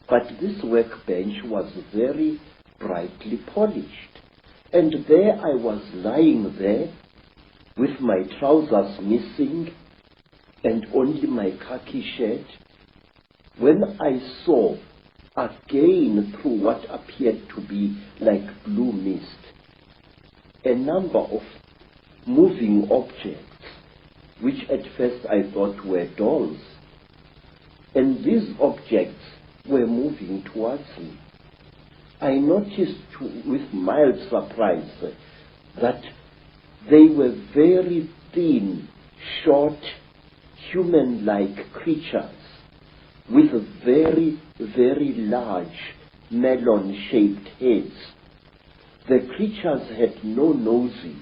but this workbench was very brightly polished. And there I was lying there with my trousers missing and only my khaki shirt, when I saw again through what appeared to be like blue mist a number of moving objects, which at first I thought were dolls. And these objects were moving towards me. I noticed with mild surprise that they were very thin, short, human-like creatures with very, very large melon-shaped heads. The creatures had no noses,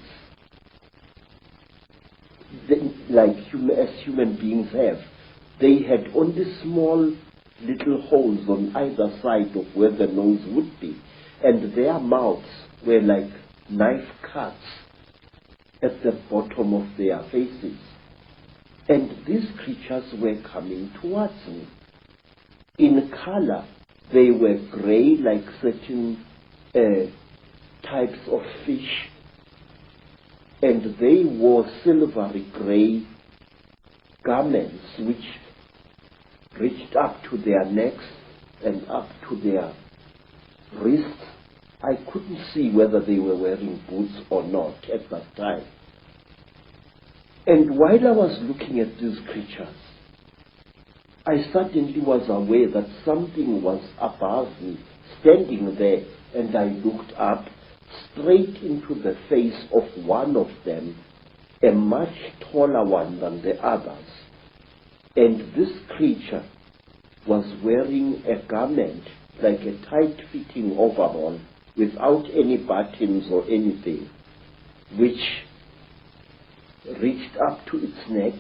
as human beings have. They had only small little holes on either side of where the nose would be, and their mouths were like knife cuts at the bottom of their faces. And these creatures were coming towards me. In color, they were gray, like certain types of fish, and they wore silvery gray garments which reached up to their necks and up to their wrists. I couldn't see whether they were wearing boots or not at that time. And while I was looking at these creatures, I suddenly was aware that something was above me, standing there, and I looked up straight into the face of one of them, a much taller one than the others. And this creature was wearing a garment like a tight-fitting overall without any buttons or anything, which reached up to its neck,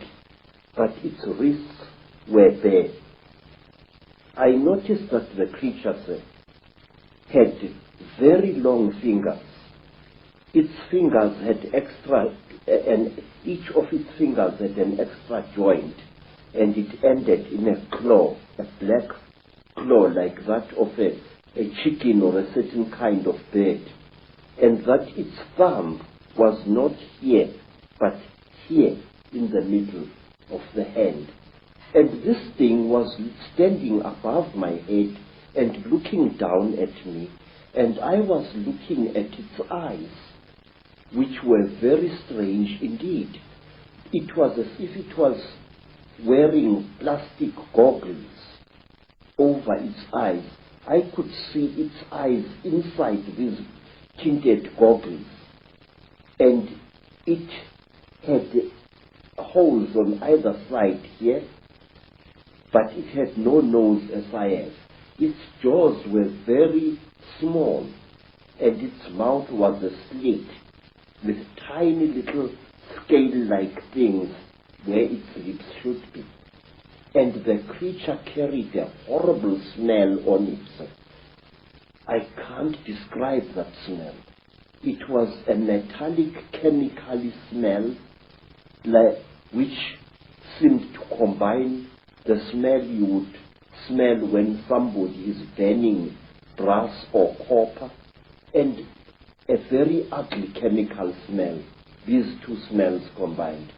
but its wrists were bare. I noticed that the creatures had very long fingers. Its fingers had extra, and each of its fingers had an extra joint, and it ended in a claw, a black claw like that of a chicken or a certain kind of bird, and that its thumb was not here, but here in the middle of the hand. And this thing was standing above my head and looking down at me, and I was looking at its eyes, which were very strange indeed. It was as if it was wearing plastic goggles over its eyes. I could see its eyes inside these tinted goggles, and it had holes on either side here, but it had no nose as I have. Its jaws were very small, and its mouth was a slit with tiny little scale-like things where its lips should be. And the creature carried a horrible smell on it. I can't describe that smell. It was a metallic, chemical smell, which seemed to combine the smell you would smell when somebody is burning brass or copper, and a very ugly chemical smell, these two smells combined.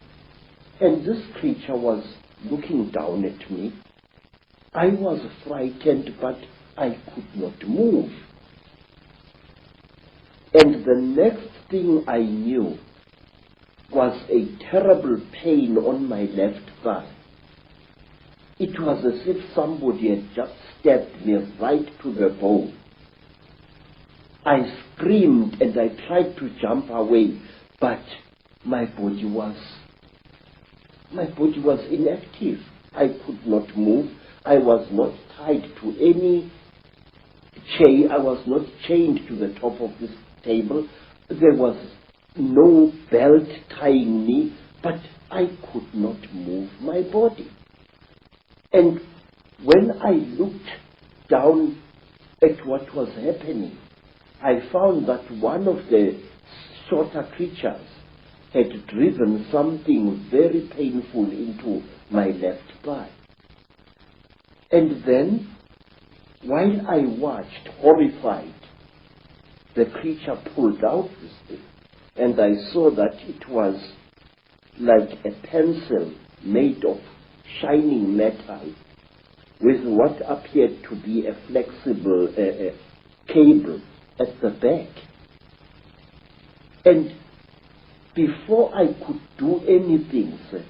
And this creature was looking down at me. I was frightened, but I could not move. And the next thing I knew was a terrible pain on my left thigh. It was as if somebody had just stabbed me right to the bone. I screamed and I tried to jump away, but my body was inactive. I could not move. I was not tied to any chain. I was not chained to the top of this table. There was no belt tying me, but I could not move my body. And when I looked down at what was happening, I found that one of the shorter creatures had driven something very painful into my left thigh. And then While I watched, horrified, the creature pulled out this thing, and I saw that it was like a pencil made of shining metal with what appeared to be a flexible cable at the back. And before I could do anything, sir,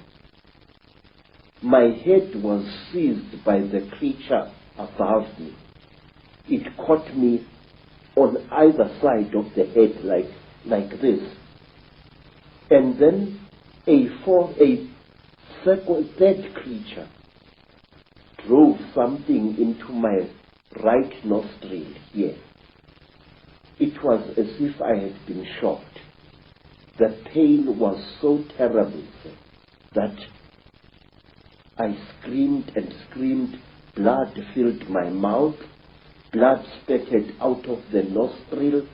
my head was seized by the creature above me. It caught me on either side of the head like this. And then a third creature drove something into my right nostril here. It was as if I had been shot. The pain was so terrible, sir, that I screamed and screamed. Blood filled my mouth, blood spurted out of the nostril,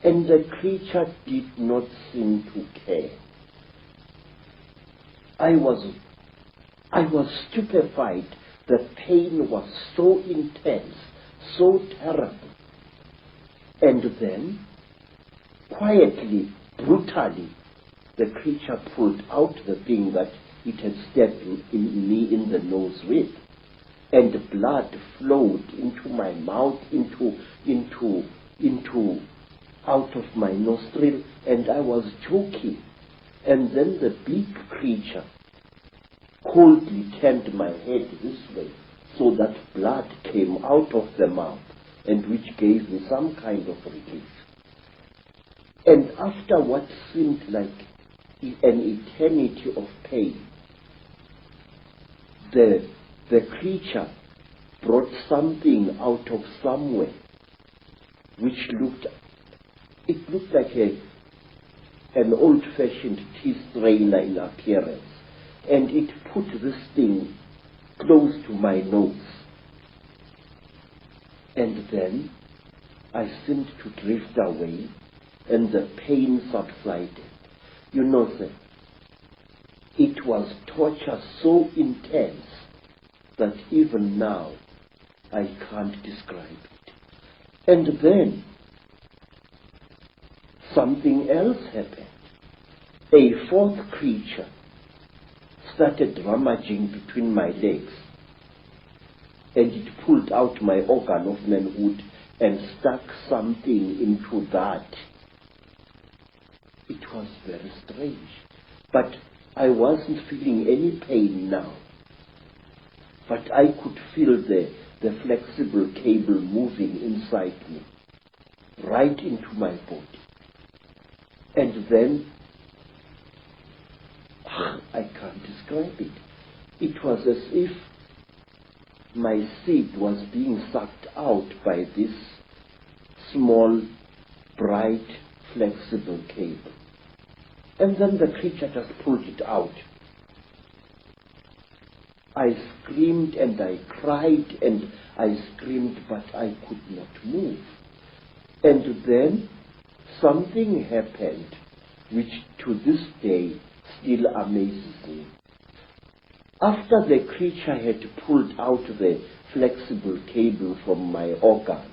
and the creature did not seem to care. I was stupefied. The pain was so intense, so terrible. And then, quietly, brutally, the creature pulled out the thing that it had stabbed me in the nose with, and blood flowed into my mouth, out of my nostril, and I was choking. And then the big creature coldly turned my head this way, so that blood came out of the mouth, and which gave me some kind of relief. And after what seemed like an eternity of pain, the creature brought something out of somewhere, which looked like an old-fashioned tea strainer in appearance, and it put this thing close to my nose. And then I seemed to drift away, and the pain subsided. You know, sir, it was torture so intense that even now I can't describe it. And then something else happened. A fourth creature started rummaging between my legs, and it pulled out my organ of manhood and stuck something into that. It was very strange, but I wasn't feeling any pain now. But I could feel the flexible cable moving inside me, right into my body. And then, I can't describe it. It was as if my seed was being sucked out by this small, bright, flexible cable. And then the creature just pulled it out. I screamed and I cried and I screamed, but I could not move. And then something happened which to this day still amazes me. After the creature had pulled out the flexible cable from my organ,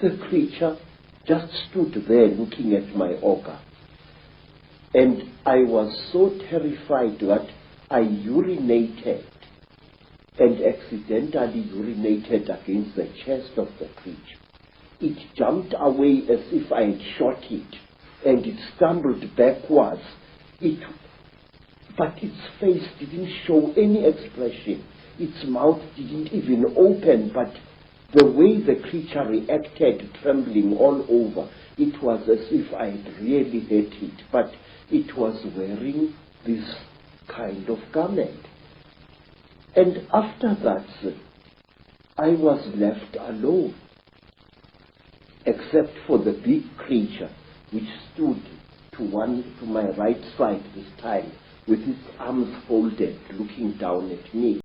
the creature just stood there looking at my organ. And I was so terrified that I urinated, and accidentally urinated against the chest of the creature. It jumped away as if I had shot it, and it stumbled backwards. But its face didn't show any expression. Its mouth didn't even open, but the way the creature reacted, trembling all over, it was as if I had really hit it, but it was wearing this kind of garment. And after that, I was left alone, except for the big creature, which stood to my right side this time, with its arms folded, looking down at me.